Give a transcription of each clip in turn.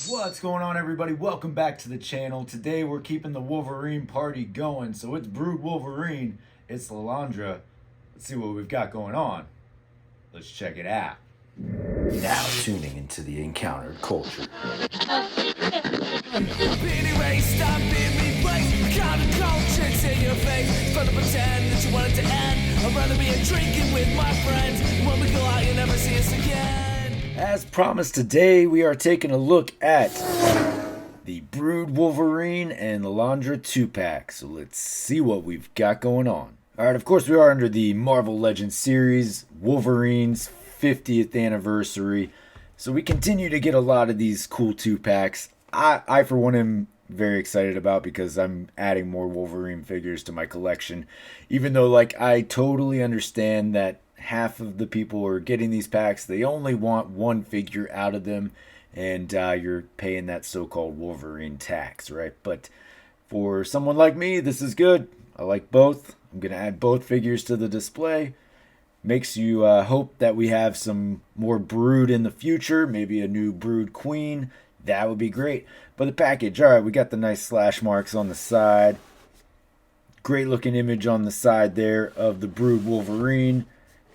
What's going on, everybody? Welcome back to the channel. Today we're keeping the Wolverine party going. So it's Brood Wolverine, it's Lilandra. Let's see what we've got going on. Let's check it out. Now tuning into the encountered culture. As promised, today we are taking a look at the Brood Wolverine and Lilandra 2-pack. So let's see what we've got going on. Alright, of course we are under the Marvel Legends series, Wolverine's 50th anniversary. So we continue to get a lot of these cool 2-packs. I for one am very excited about because I'm adding more Wolverine figures to my collection. Even though I totally understand that half of the people who are getting these packs, they only want one figure out of them, and you're paying that so-called Wolverine tax, right? But for someone like me, this is good. I like both. I'm going to add both figures to the display. Makes you hope that we have some more Brood in the future, maybe a new Brood Queen. That would be great. But the package, all right, we got the nice slash marks on the side. Great looking image on the side there of the Brood Wolverine.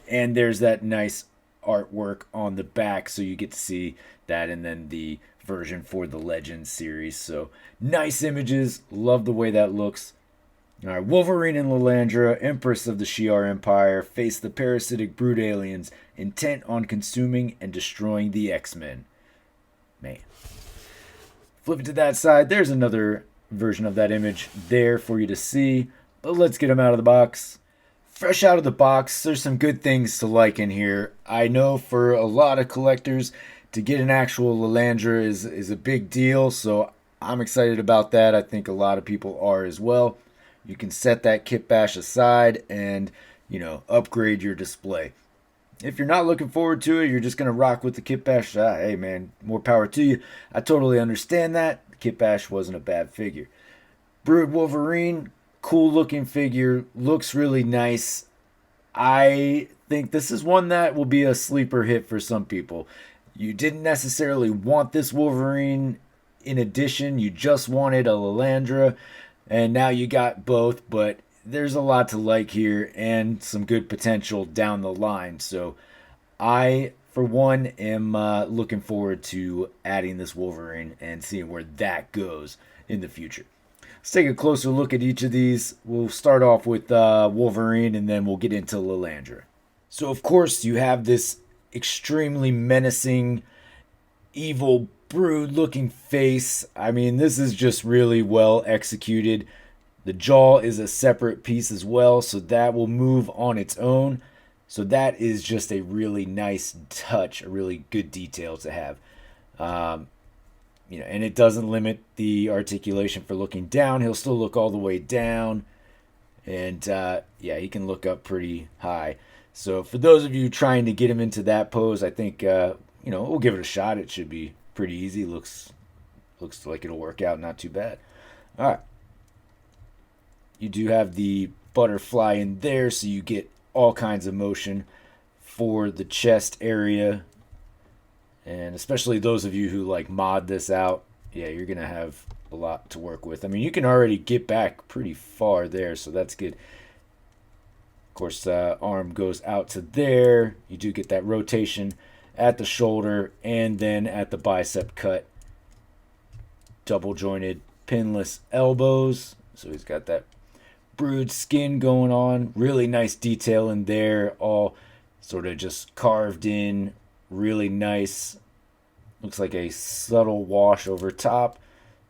And there's that nice artwork on the back, so you get to see that, and then the version for the Legends series. So nice images. Love the way that looks. All right, Wolverine and Lilandra, Empress of the Shi'ar Empire, face the parasitic Brood aliens intent on consuming and destroying the X-Men. Man. Flip it to that side. There's another version of that image there for you to see. But let's get them out of the box. Fresh out of the box, there's some good things to like in here. I know for a lot of collectors, to get an actual Lilandra is a big deal, so I'm excited about that. I think a lot of people are as well. You can set that kit bash aside and, upgrade your display. If you're not looking forward to it, you're just going to rock with the kit bash. Hey man, more power to you. I totally understand that. The kit bash wasn't a bad figure. Brood Wolverine, cool looking figure, looks really nice. I think this is one that will be a sleeper hit for some people. You didn't necessarily want this Wolverine in addition, you just wanted a Lilandra, and now you got both, but there's a lot to like here and some good potential down the line. So I, for one, am looking forward to adding this Wolverine and seeing where that goes in the future. Let's take a closer look at each of these. We'll start off with Wolverine, and then we'll get into Lilandra. So, of course, you have this extremely menacing, evil, Brood-looking face. I mean, this is just really well executed. The jaw is a separate piece as well, so that will move on its own. So that is just a really nice touch, a really good detail to have. And it doesn't limit the articulation for looking down. He'll still look all the way down. And, he can look up pretty high. So for those of you trying to get him into that pose, I think, we'll give it a shot. It should be pretty easy. Looks like it'll work out. Not too bad. All right. You do have the butterfly in there, so you get all kinds of motion for the chest area. And especially those of you who mod this out, you're going to have a lot to work with. I mean, you can already get back pretty far there, so that's good. Of course, arm goes out to there. You do get that rotation at the shoulder and then at the bicep cut. Double jointed pinless elbows. So he's got that Brood skin going on. Really nice detail in there. All sort of just carved in. Really nice. Looks like a subtle wash over top.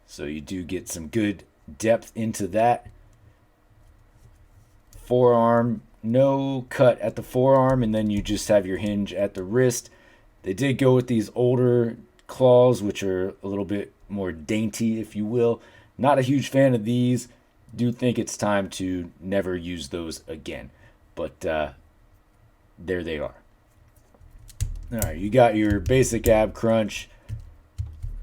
So you do get some good depth into that. Forearm. No cut at the forearm. And then you just have your hinge at the wrist. They did go with these older claws, which are a little bit more dainty, if you will. Not a huge fan of these. Do think it's time to never use those again. But there they are. All right, you got your basic ab crunch.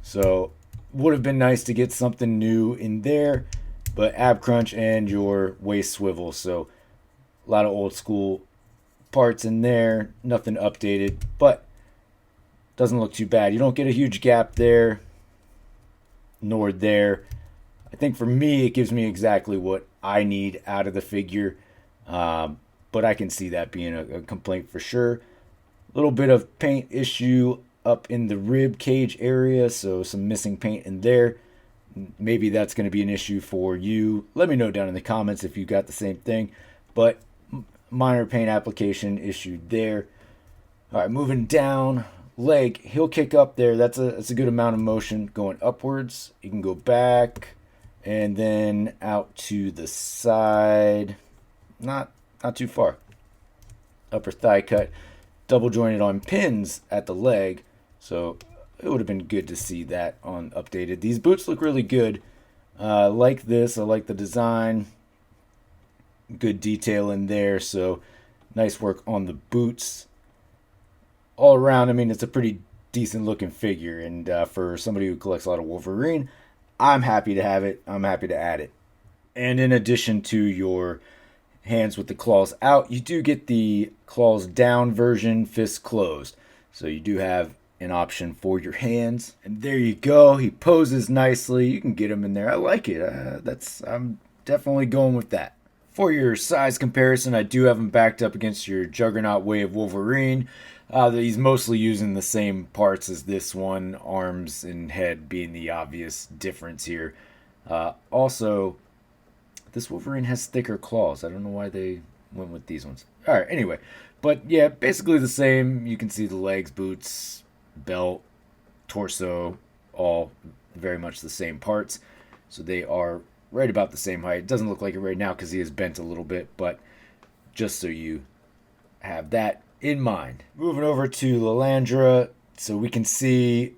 So would have been nice to get something new in there, but ab crunch and your waist swivel. So a lot of old school parts in there, nothing updated, but doesn't look too bad. You don't get a huge gap there. nor there. I think for me, it gives me exactly what I need out of the figure. But I can see that being a complaint for sure. A little bit of paint issue up in the rib cage area, so some missing paint in there. Maybe that's going to be an issue for you. Let me know down in the comments if you got the same thing. But minor paint application issue there. All right, moving down, leg, heel kick up there. That's a good amount of motion going upwards. You can go back and then out to the side. Not too far. Upper thigh cut, double jointed on pins at the leg. So it would have been good to see that on updated. These boots look really good. Like this, I like the design. Good detail in there, so nice work on the boots. All around, I mean, it's a pretty decent looking figure, and for somebody who collects a lot of Wolverine, I'm happy to have it. I'm happy to add it. And in addition to your hands with the claws out, you do get the claws down version, fists closed. So you do have an option for your hands. And there you go. He poses nicely. You can get him in there. I like it. I'm definitely going with that. For your size comparison, I do have him backed up against your Juggernaut Way of Wolverine. He's mostly using the same parts as this one, arms and head being the obvious difference here. Also, this Wolverine has thicker claws. I don't know why they went with these ones. All right, anyway. But yeah, basically the same. You can see the legs, boots, belt, torso, all very much the same parts. So they are right about the same height. It doesn't look like it right now because he is bent a little bit, but just so you have that in mind. Moving over to Lilandra, so we can see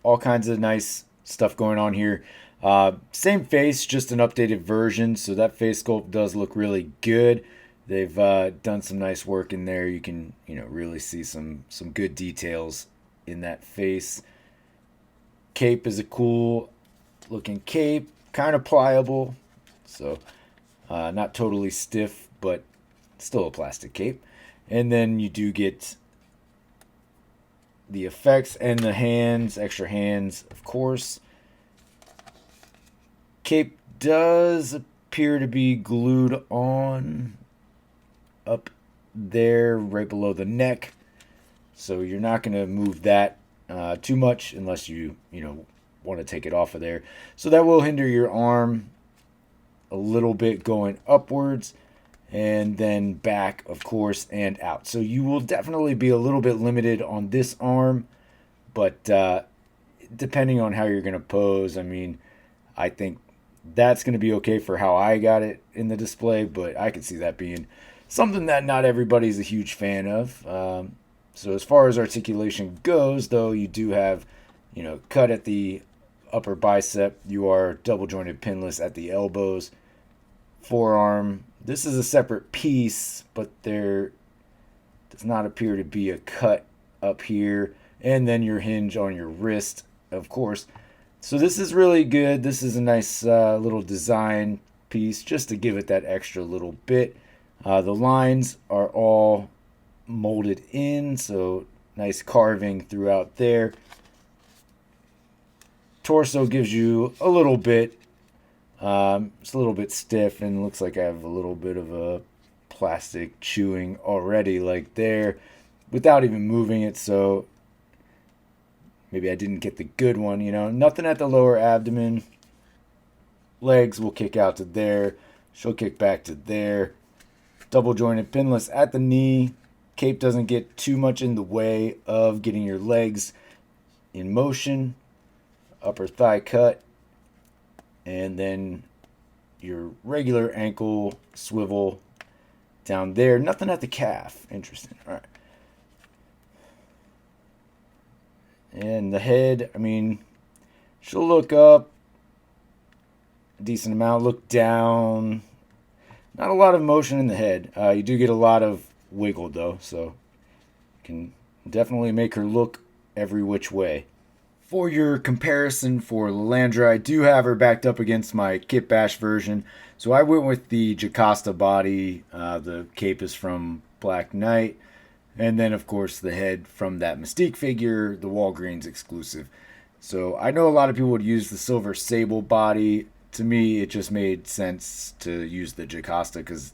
all kinds of nice stuff going on here. Same face, just an updated version, so that face sculpt does look really good. They've done some nice work in there. You can, really see some good details in that face. Cape is a cool looking cape, kind of pliable, so not totally stiff, but still a plastic cape. And then you do get the effects and the hands, extra hands, of course. Cape does appear to be glued on up there right below the neck, so you're not going to move that too much unless you want to take it off of there. So that will hinder your arm a little bit going upwards and then back, of course, and out. So you will definitely be a little bit limited on this arm, but depending on how you're going to pose, I think that's going to be okay for how I got it in the display, but I could see that being something that not everybody's a huge fan of. So as far as articulation goes, though, you do have, cut at the upper bicep. You are double jointed pinless at the elbows. Forearm, this is a separate piece, but there does not appear to be a cut up here. And then your hinge on your wrist, of course. So this is really good. This is a nice little design piece just to give it that extra little bit. The lines are all molded in, so nice carving throughout there. Torso gives you a little bit. It's a little bit stiff and looks like I have a little bit of a plastic chewing already, like there, without even moving it. So maybe I didn't get the good one, Nothing at the lower abdomen. Legs will kick out to there. She'll kick back to there. Double jointed pinless at the knee. Cape doesn't get too much in the way of getting your legs in motion. Upper thigh cut. And then your regular ankle swivel down there. Nothing at the calf. Interesting. All right. And the head, she'll look up a decent amount, look down. Not a lot of motion in the head. You do get a lot of wiggle, though, so you can definitely make her look every which way. For your comparison for Lilandra, I do have her backed up against my Kit Bash version. So I went with the Jocasta body. The cape is from Black Knight. And then, of course, the head from that Mystique figure, the Walgreens exclusive. So I know a lot of people would use the silver sable body. To me, it just made sense to use the Jocasta because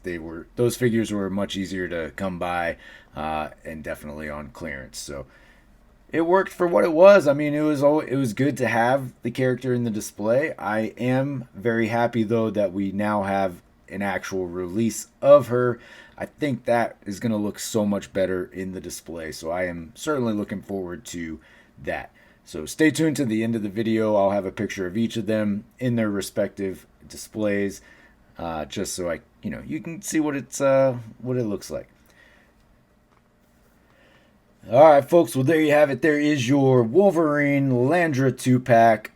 those figures were much easier to come by, and definitely on clearance. So it worked for what it was. I mean, it was good to have the character in the display. I am very happy though that we now have an actual release of her. I think that is going to look so much better in the display. So I am certainly looking forward to that. So stay tuned to the end of the video. I'll have a picture of each of them in their respective displays, just so you can see what it looks like. All right, folks. Well, there you have it. There is your Wolverine Lilandra 2-pack.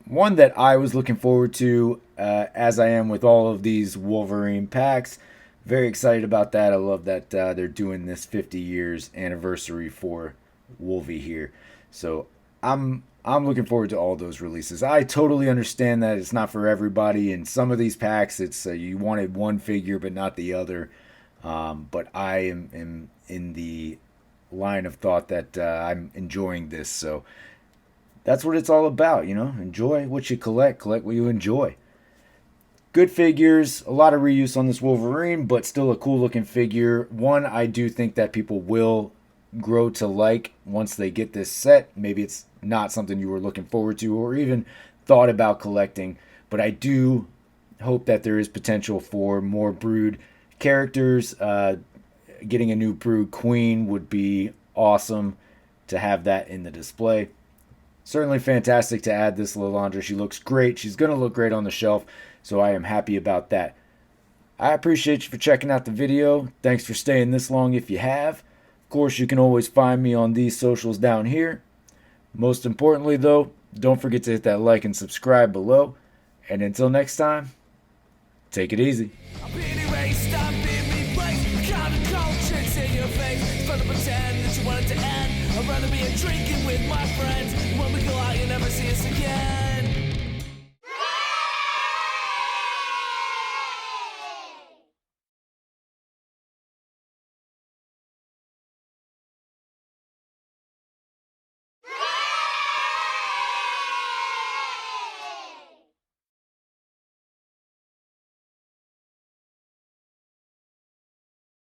One that I was looking forward to, as I am with all of these Wolverine packs. Very excited about that. I love that they're doing this 50 years anniversary for Wolvie here. So I'm looking forward to all those releases. I totally understand that it's not for everybody. In some of these packs, it's you wanted one figure but not the other. But I am in the line of thought that I'm enjoying this. So that's what it's all about, Enjoy what you collect what you enjoy. Good figures, a lot of reuse on this Wolverine, but still a cool looking figure. One I do think that people will grow to like once they get this set. Maybe it's not something you were looking forward to or even thought about collecting, but I do hope that there is potential for more Brood characters. Getting a new Brood Queen would be awesome to have that in the display. Certainly fantastic to add this Lilandra. She looks great. She's going to look great on the shelf, so I am happy about that. I appreciate you for checking out the video. Thanks for staying this long if you have. Of course, you can always find me on these socials down here. Most importantly, though, don't forget to hit that like and subscribe below. And until next time, take it easy. I'd rather be drinking with my friends. When we go out, you never see us again.